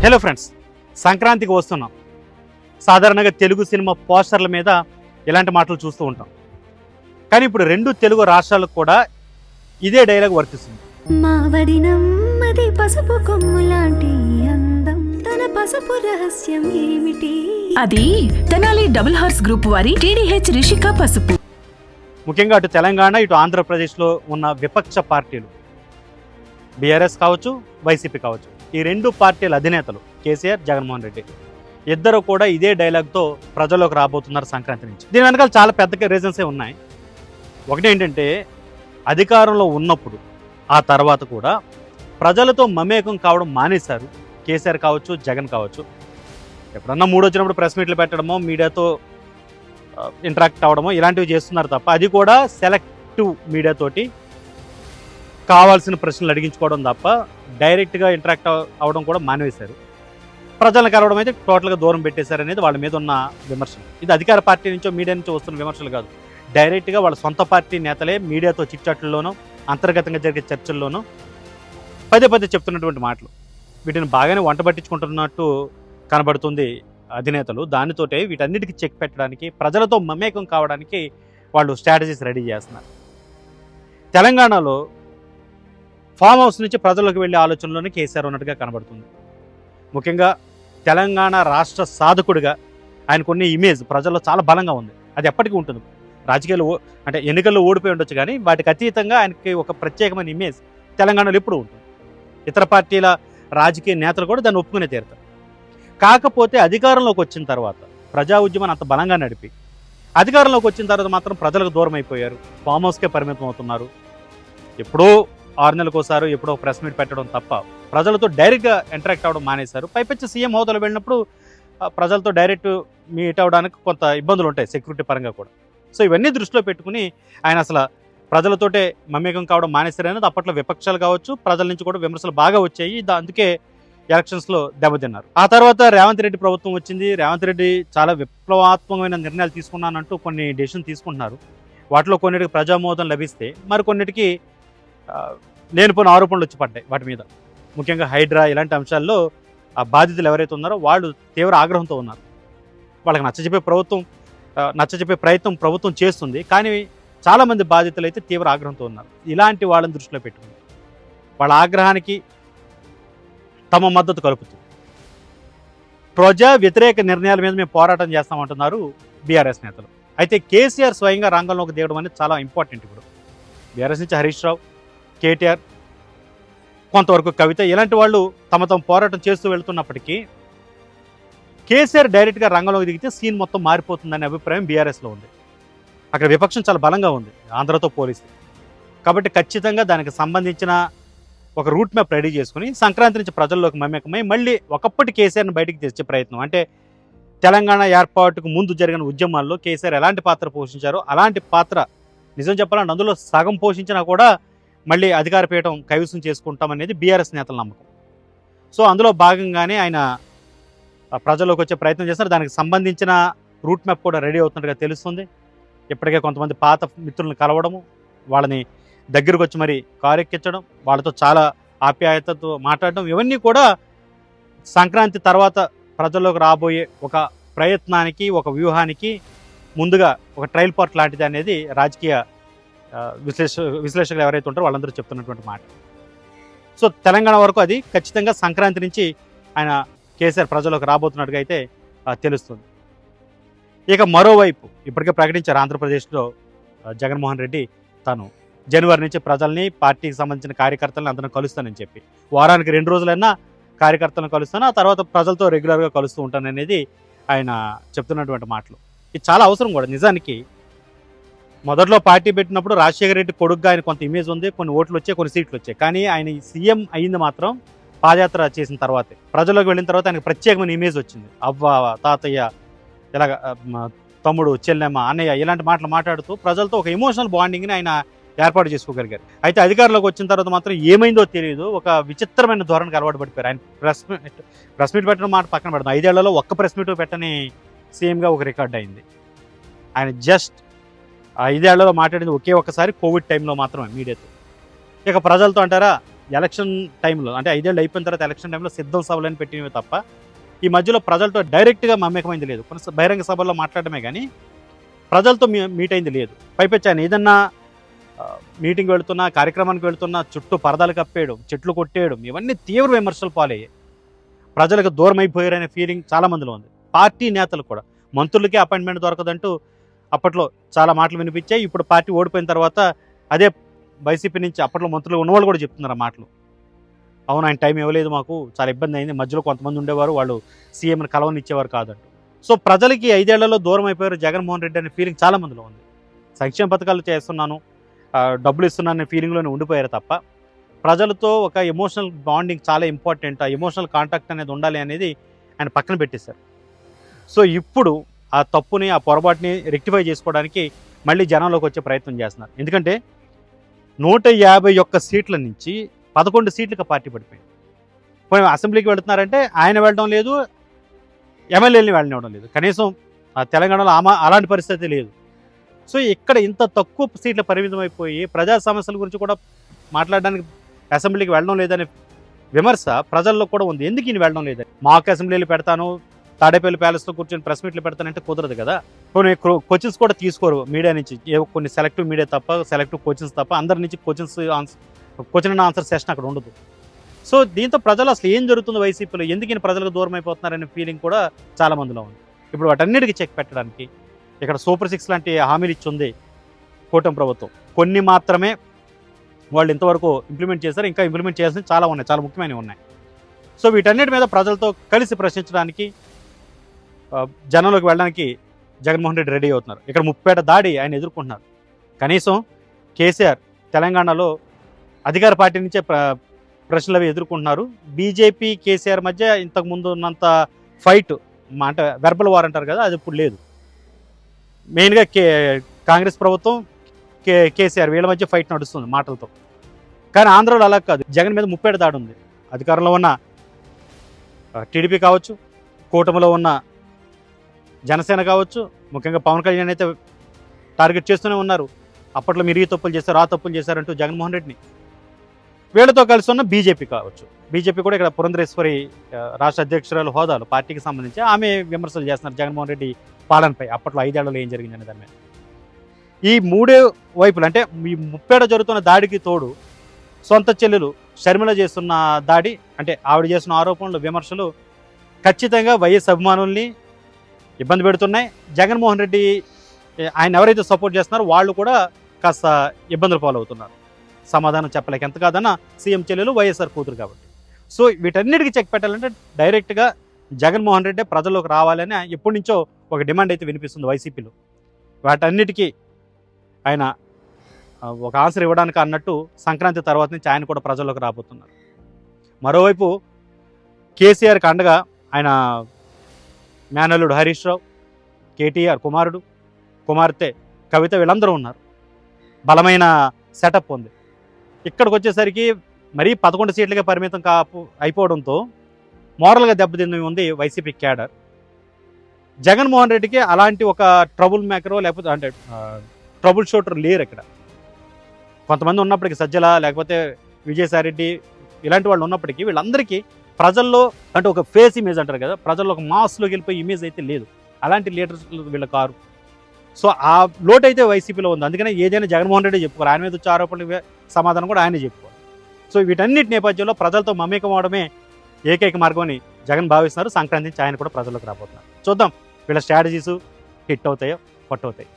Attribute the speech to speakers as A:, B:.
A: Hello friends, సంక్రాంతికి వస్తున్నాం. సాధారణంగా తెలుగు సినిమా పోస్టర్ల మీద ఇలాంటి మాటలు చూస్తూ ఉంటాం. కానీ ఇప్పుడు రెండు తెలుగు రాష్ట్రాలకు కూడా ఇదే డైలాగ్ వర్తిస్తుంది.
B: మావడినమ్మది పసుపు కొమ్ములాంటి అందం, తన పసుపు రహస్యం ఏమిటి?
C: అది తెనాలి డబుల్ హార్స్ గ్రూప్ వారి టీడీహెచ్ రిషిక పసుపు.
A: ముఖ్యంగా అటు తెలంగాణ ఇటు ఆంధ్రప్రదేశ్లో ఉన్న విపక్ష పార్టీలు బీఆర్ఎస్ కావచ్చు, వైసీపీ కావచ్చు, ఈ రెండు పార్టీల అధినేతలు కేసీఆర్, జగన్మోహన్ రెడ్డి ఇద్దరు కూడా ఇదే డైలాగ్తో ప్రజల్లోకి రాబోతున్నారు సంక్రాంతి నుంచి. దీని వెనకాల చాలా పెద్ద రీజన్సే ఉన్నాయి. ఒకటి ఏంటంటే, అధికారంలో ఉన్నప్పుడు ఆ తర్వాత కూడా ప్రజలతో మమేకం కావడం మానేశారు కేసీఆర్ కావచ్చు, జగన్ కావచ్చు. ఎప్పుడన్నా మూడు వచ్చినప్పుడు ప్రెస్ మీట్లు పెట్టడమో, మీడియాతో ఇంటరాక్ట్ అవ్వడమో ఇలాంటివి చేస్తున్నారు తప్ప, అది కూడా సెలెక్టివ్ మీడియాతోటి కావాల్సిన ప్రశ్నలు అడిగించుకోవడం తప్ప డైరెక్ట్గా ఇంటరాక్ట్ అవ్వడం కూడా మానేశారు. ప్రజలను కలవడం అయితే టోటల్గా దూరం పెట్టేశారు అనేది వాళ్ళ మీద ఉన్న విమర్శలు. ఇది అధికార పార్టీ నుంచో మీడియా నుంచో వస్తున్న విమర్శలు కాదు. డైరెక్ట్గా వాళ్ళ సొంత పార్టీ నేతలే మీడియాతో చిట్చాట్లలోనూ అంతర్గతంగా జరిగే చర్చల్లోనూ పదే చెప్తున్నటువంటి మాటలు. వీటిని బాగానే వంట పట్టించుకుంటున్నట్టు కనబడుతుంది అధినేతలు. దానితోటే వీటన్నిటికీ చెక్ పెట్టడానికి, ప్రజలతో మమేకం కావడానికి వాళ్ళు స్ట్రాటజీస్ రెడీ చేస్తున్నారు. తెలంగాణలో ఫామ్ హౌస్ నుంచి ప్రజలకు వెళ్ళే ఆలోచనలోనే కేసీఆర్ ఉన్నట్టుగా కనబడుతుంది. ముఖ్యంగా తెలంగాణ రాష్ట్ర సాధకుడిగా ఆయనకున్న ఇమేజ్ ప్రజల్లో చాలా బలంగా ఉంది. అది ఎప్పటికీ ఉంటుంది. రాజకీయాలు అంటే ఎన్నికల్లో ఓడిపోయి ఉండొచ్చు, కానీ వాటికి అతీతంగా ఆయనకి ఒక ప్రత్యేకమైన ఇమేజ్ తెలంగాణలో ఎప్పుడూ ఉంటుంది. ఇతర పార్టీల రాజకీయ నేతలు కూడా దాన్ని ఒప్పుకునే తీరుతారు. కాకపోతే అధికారంలోకి వచ్చిన తర్వాత ప్రజా ఉద్యమాన్ని అంత బలంగా నడిపి అధికారంలోకి వచ్చిన తర్వాత మాత్రం ప్రజలకు దూరం అయిపోయారు. ఫామ్ హౌస్కే పరిమితం అవుతున్నారు. ఎప్పుడో 6 నెలలకోసారి ఎప్పుడో ప్రెస్ మీట్ పెట్టడం తప్ప ప్రజలతో డైరెక్ట్గా ఇంటరాక్ట్ అవ్వడం మానేశారు. పైపెచ్చి సీఎం హోదాలో వెళ్ళినప్పుడు ప్రజలతో డైరెక్ట్ మీట్ అవ్వడానికి కొంత ఇబ్బందులు ఉంటాయి, సెక్యూరిటీ పరంగా కూడా. సో ఇవన్నీ దృష్టిలో పెట్టుకుని ఆయన అసలు ప్రజలతోటే మమేకం కావడం మానేశారు అనేది అప్పట్లో విపక్షాలు కావచ్చు, ప్రజల నుంచి కూడా విమర్శలు బాగా వచ్చాయి. అందుకే ఎలక్షన్స్లో దెబ్బతిన్నారు. ఆ తర్వాత రేవంత్ రెడ్డి ప్రభుత్వం వచ్చింది. రేవంత్ రెడ్డి చాలా విప్లవాత్మకమైన నిర్ణయాలు తీసుకున్నానంటూ కొన్ని డెసిషన్ తీసుకుంటున్నారు. వాటిలో కొన్నిటికి ప్రజామోదం లభిస్తే మరికొన్నిటికి లేనిపోయిన ఆరోపణలు వచ్చి పడ్డాయి వాటి మీద. ముఖ్యంగా హైడ్రా ఇలాంటి అంశాల్లో ఆ బాధితులు ఎవరైతే ఉన్నారో వాళ్ళు తీవ్ర ఆగ్రహంతో ఉన్నారు. వాళ్ళకి నచ్చజెప్పే ప్రయత్నం ప్రభుత్వం చేస్తుంది, కానీ చాలామంది బాధితులు అయితే తీవ్ర ఆగ్రహంతో ఉన్నారు. ఇలాంటి వాళ్ళని దృష్టిలో పెట్టుకుని వాళ్ళ ఆగ్రహానికి తమ మద్దతు కలుపుతూ ప్రజా వ్యతిరేక నిర్ణయాల మీద మేము పోరాటం చేస్తామంటున్నారు బీఆర్ఎస్ నేతలు. అయితే కేసీఆర్ స్వయంగా రంగంలోకి దిగడం అనేది చాలా ఇంపార్టెంట్. ఇప్పుడు బీఆర్ఎస్ నుంచి హరీష్ రావు, కేటీఆర్, కొంతవరకు కవిత ఇలాంటి వాళ్ళు తమ పోరాటం చేస్తూ వెళ్తున్నప్పటికీ కేసీఆర్ డైరెక్ట్గా రంగంలోకి దిగితే సీన్ మొత్తం మారిపోతుందనే అభిప్రాయం బీఆర్ఎస్లో ఉంది. అక్కడ విపక్షం చాలా బలంగా ఉంది ఆంధ్రతో పోలిస్తే. కాబట్టి ఖచ్చితంగా దానికి సంబంధించిన ఒక రూట్ మ్యాప్ రెడీ చేసుకుని సంక్రాంతి నుంచి ప్రజల్లోకి మమేకమై మళ్ళీ ఒకప్పటి కేసీఆర్ని బయటికి తెచ్చే ప్రయత్నం. అంటే తెలంగాణ ఏర్పాటుకు ముందు జరిగిన ఉద్యమాల్లో కేసీఆర్ ఎలాంటి పాత్ర పోషించారో అలాంటి పాత్ర నిజం చెప్పాలంటే అందులో సగం పోషించినా కూడా మళ్ళీ అధికార పీఠం కైవసం చేసుకుంటామనేది బీఆర్ఎస్ నేతల నమ్మకం. సో అందులో భాగంగానే ఆయన ప్రజల్లోకి వచ్చే ప్రయత్నం చేస్తారు. దానికి సంబంధించిన రూట్ మ్యాప్ కూడా రెడీ అవుతున్నట్టుగా తెలుస్తుంది. ఇప్పటికే కొంతమంది పాత మిత్రులను కలవడము, వాళ్ళని దగ్గరకు వచ్చి మరి కారు ఎక్కించడం, వాళ్ళతో చాలా ఆప్యాయతతో మాట్లాడడం, ఇవన్నీ కూడా సంక్రాంతి తర్వాత ప్రజల్లోకి రాబోయే ఒక ప్రయత్నానికి, ఒక వ్యూహానికి ముందుగా ఒక ట్రయల్ పార్ట్ లాంటిది అనేది రాజకీయ విశ్లేషకులు ఎవరైతే ఉంటారో వాళ్ళందరూ చెప్తున్నటువంటి మాట. సో తెలంగాణ వరకు అది ఖచ్చితంగా సంక్రాంతి నుంచి ఆయన కేసీఆర్ ప్రజల్లోకి రాబోతున్నట్టుగా అయితే తెలుస్తుంది. ఇక మరోవైపు ఇప్పటికే ప్రకటించారు ఆంధ్రప్రదేశ్లో జగన్మోహన్ రెడ్డి తాను జనవరి నుంచి ప్రజల్ని, పార్టీకి సంబంధించిన కార్యకర్తలను అందరం కలుస్తానని చెప్పి, వారానికి 2 రోజులైనా కార్యకర్తలను కలుస్తాను, ఆ తర్వాత ప్రజలతో రెగ్యులర్గా కలుస్తూ ఉంటాననేది ఆయన చెప్తున్నటువంటి మాటలు. ఇది చాలా అవసరం కూడా. నిజానికి మొదట్లో పార్టీ పెట్టినప్పుడు రాజశేఖర రెడ్డి కొడుకుగా ఆయన కొంత ఇమేజ్ ఉంది, కొన్ని ఓట్లు వచ్చాయి, కొన్ని సీట్లు వచ్చాయి. కానీ ఆయన సీఎం అయింది మాత్రం పాదయాత్ర చేసిన తర్వాతే. ప్రజల్లోకి వెళ్ళిన తర్వాత ఆయనకు ప్రత్యేకమైన ఇమేజ్ వచ్చింది. అవ్వ, తాతయ్య, ఇలాగ తమ్ముడు, చెల్లెమ్మ, అన్నయ్య ఇలాంటి మాటలు మాట్లాడుతూ ప్రజలతో ఒక ఎమోషనల్ బాండింగ్ని ఆయన ఏర్పాటు చేసుకోగలిగారు. అయితే అధికారంలోకి వచ్చిన తర్వాత మాత్రం ఏమైందో తెలియదు, ఒక విచిత్రమైన ధోరణికి అలవాటు పడిపోయారు. ఆయన ప్రెస్ మీట్ పెట్టిన మాట పక్కన పెడతాం, 5 ఏళ్లలో ఒక్క ప్రెస్ మీట్ పెట్టని సీఎంగా ఒక రికార్డ్ అయింది. ఆయన జస్ట్ 5 ఏళ్లలో మాట్లాడింది ఒకే ఒక్కసారి కోవిడ్ టైంలో మాత్రమే మీడియాతో. ఇక ప్రజలతో అంటారా, ఎలక్షన్ టైంలో అంటే 5 ఏళ్ళు అయిపోయిన తర్వాత ఎలక్షన్ టైంలో సిద్ధం సభలని పెట్టినవి తప్ప ఈ మధ్యలో ప్రజలతో డైరెక్ట్గా మమేకమైంది లేదు. కొన్ని బహిరంగ సభల్లో మాట్లాడమే కానీ ప్రజలతో మీట్ అయింది లేదు. పైపెచ్చి ఆయన ఏదన్నా మీటింగ్ వెళుతున్నా, కార్యక్రమానికి వెళుతున్నా చుట్టూ పరదాలు కప్పేయడం, చెట్లు కొట్టేయడం, ఇవన్నీ తీవ్ర విమర్శలు పాలయ్యాయి. ప్రజలకు దూరం అయిపోయారనే ఫీలింగ్ చాలా మందిలో ఉంది. పార్టీ నేతలు కూడా మంత్రులకే అపాయింట్మెంట్ దొరకదంటూ అప్పట్లో చాలా మాటలు వినిపించాయి. ఇప్పుడు పార్టీ ఓడిపోయిన తర్వాత అదే వైసీపీ నుంచి అప్పట్లో మంత్రులు ఉన్నవాళ్ళు కూడా చెప్తున్నారు ఆ మాటలు. అవును, ఆయన టైం ఇవ్వలేదు, మాకు చాలా ఇబ్బంది అయింది, మధ్యలో కొంతమంది ఉండేవారు, వాళ్ళు సీఎంని కలవనిచ్చేవారు కాదంటూ. సో ప్రజలకి 5 ఏళ్లలో దూరం అయిపోయారు జగన్మోహన్ రెడ్డి అనే ఫీలింగ్ చాలా మందిలో ఉంది. సంక్షేమ పథకాలు చేస్తున్నాను, డబ్బులు ఇస్తున్నాను అనే ఫీలింగ్లోనే ఉండిపోయారు తప్ప ప్రజలతో ఒక ఎమోషనల్ బాండింగ్ చాలా ఇంపార్టెంట్, ఆ ఎమోషనల్ కాంటాక్ట్ అనేది ఉండాలి అనేది ఆయన పక్కన పెట్టేశారు. సో ఇప్పుడు ఆ తప్పుని, ఆ పొరపాటుని రెక్టిఫై చేసుకోవడానికి మళ్ళీ జనంలోకి వచ్చే ప్రయత్నం చేస్తున్నారు. ఎందుకంటే 151 సీట్ల నుంచి 11 సీట్లకు పార్టీ పడిపోయింది. పోయి అసెంబ్లీకి వెళుతున్నారంటే ఆయన వెళ్ళడం లేదు, ఎమ్మెల్యేలని వెళ్ళనివ్వడం లేదు. కనీసం తెలంగాణలో అలాంటి పరిస్థితి లేదు. సో ఇక్కడ ఇంత తక్కువ సీట్ల పరిమితం అయిపోయి ప్రజా సమస్యల గురించి కూడా మాట్లాడడానికి అసెంబ్లీకి వెళ్ళడం లేదనే విమర్శ ప్రజల్లో కూడా ఉంది. ఎందుకు ఈయన వెళ్ళడం లేదని? మాకు అసెంబ్లీలు పెడతాను, తాడేపల్లి ప్యాలెస్లో కూర్చొని ప్రెస్ మీట్లు పెడతానంటే కుదరదు కదా. కొన్ని కోచింగ్స్ కూడా తీసుకోరు మీడియా నుంచి, కొన్ని సెలెక్టివ్ మీడియా తప్ప, సెలెక్టివ్ కోచింగ్స్ తప్ప అందరి నుంచి క్వశ్చన్ అండ్ ఆన్సర్ సెషన్ అక్కడ ఉండదు. సో దీంతో ప్రజలు అసలు ఏం జరుగుతుంది వైసీపీలో, ఎందుకు ఈయన ప్రజలకు దూరం అయిపోతున్నారనే ఫీలింగ్ కూడా చాలా మందిలో ఉంది. ఇప్పుడు వాటన్నిటికీ చెక్ పెట్టడానికి ఇక్కడ సూపర్ 6 లాంటి హామీలు ఇచ్చింది కూటమి ప్రభుత్వం. కొన్ని మాత్రమే వాళ్ళు ఇంతవరకు ఇంప్లిమెంట్ చేశారు, ఇంకా ఇంప్లిమెంట్ చేయాల్సిన చాలా ఉన్నాయి, చాలా ముఖ్యమైనవి ఉన్నాయి. సో వీటన్నిటి మీద ప్రజలతో కలిసి ప్రశ్నించడానికి, జనంలోకి వెళ్ళడానికి జగన్మోహన్ రెడ్డి రెడీ అవుతున్నారు. ఇక్కడ ముప్పేట దాడి ఆయన ఎదుర్కొంటున్నారు. కనీసం కేసీఆర్ తెలంగాణలో అధికార పార్టీ నుంచే ప్రశ్నలు అవి ఎదుర్కొంటున్నారు. బీజేపీ కేసీఆర్ మధ్య ఇంతకుముందు ఉన్నంత ఫైట్, అంటే వెర్బల్ వార్ అంటారు కదా, అది ఇప్పుడు లేదు. మెయిన్గా కాంగ్రెస్ ప్రభుత్వం, కేసీఆర్ వీళ్ళ మధ్య ఫైట్ నడుస్తుంది మాటలతో. కానీ ఆంధ్రాలో అలా కాదు, జగన్ మీద ముప్పేట దాడి ఉంది. అధికారంలో ఉన్న టీడీపీ కావచ్చు, కూటమిలో ఉన్న జనసేన కావచ్చు, ముఖ్యంగా పవన్ కళ్యాణ్ అయితే టార్గెట్ చేస్తూనే ఉన్నారు. అప్పట్లో మీరు ఈ తప్పులు చేశారు, ఆ తప్పులు చేశారంటూ జగన్మోహన్ రెడ్డిని. వీళ్ళతో కలిసి ఉన్న బీజేపీ కావచ్చు, బీజేపీ కూడా ఇక్కడ పురంధరేశ్వరి రాష్ట్ర అధ్యక్షురాలు హోదాలు పార్టీకి సంబంధించి ఆమె విమర్శలు చేస్తున్నారు జగన్మోహన్ రెడ్డి పాలనపై. అప్పట్లో 5 ఏళ్లలో ఏం జరిగిందనే దాని మీద. ఈ మూడే వైపులు, అంటే ఈ ముప్పేట జరుగుతున్న దాడికి తోడు సొంత చెల్లెలు షర్మిల చేస్తున్న దాడి, అంటే ఆవిడ చేస్తున్న ఆరోపణలు, విమర్శలు ఖచ్చితంగా వైఎస్ అభిమానుల్ని ఇబ్బంది పెడుతున్నాయి. జగన్మోహన్ రెడ్డి ఆయన ఎవరైతే సపోర్ట్ చేస్తున్నారో వాళ్ళు కూడా కాస్త ఇబ్బందులు పాలవుతున్నారు. సమాధానం చెప్పలేక, ఎంత కాదన్నా సీఎం చెల్లెలు వైఎస్ఆర్ కూతురు కాబట్టి. సో వీటన్నిటికీ చెక్ పెట్టాలంటే డైరెక్ట్గా జగన్మోహన్ రెడ్డి ప్రజల్లోకి రావాలని ఎప్పటి నుంచో ఒక డిమాండ్ అయితే వినిపిస్తుంది వైసీపీలో. వాటన్నిటికీ ఆయన ఒక ఆన్సర్ ఇవ్వడానికి అన్నట్టు సంక్రాంతి తర్వాత నుంచి ఆయన కూడా ప్రజల్లోకి రాబోతున్నారు. మరోవైపు కేసీఆర్కి అండగా ఆయన మేనల్లుడు హరీష్ రావు, కేటీఆర్ కుమార్తె కవిత వీళ్ళందరూ ఉన్నారు. బలమైన సెటప్ ఉంది. ఇక్కడికి వచ్చేసరికి మరీ 11 సీట్లకే పరిమితం అయిపోవడంతో మోరల్గా దెబ్బతింది ఉంది వైసీపీ క్యాడర్. జగన్మోహన్ రెడ్డికి అలాంటి ఒక ట్రబుల్ మేకరో లేకపోతే అంటే ట్రబుల్ షూటర్ లేరు ఇక్కడ. కొంతమంది ఉన్నప్పటికీ, సజ్జల లేకపోతే విజయసాయిరెడ్డి ఇలాంటి వాళ్ళు ఉన్నప్పటికీ వీళ్ళందరికీ ప్రజల్లో అంటే ఒక ఫేస్ ఇమేజ్ అంటారు కదా, ప్రజల్లో ఒక మాస్లోకి వెళ్ళిపోయి ఇమేజ్ అయితే లేదు. అలాంటి లీడర్స్ వీళ్ళ కారు. సో ఆ లోటు అయితే వైసీపీలో ఉంది. అందుకనే ఏదైనా జగన్మోహన్ రెడ్డి చెప్పుకోవాలి, ఆయన మీద వచ్చే ఆరోపణలు సమాధానం కూడా ఆయనే చెప్పుకోవాలి. సో వీటన్నిటి నేపథ్యంలో ప్రజలతో మమేకం అవడమే ఏకైక మార్గం అని జగన్ భావిస్తున్నారు. సంక్రాంతి నుంచి ఆయన కూడా ప్రజల్లోకి రాబోతున్నారు. చూద్దాం వీళ్ళ స్ట్రాటజీస్ హిట్ అవుతాయో కొట్ట అవుతాయి.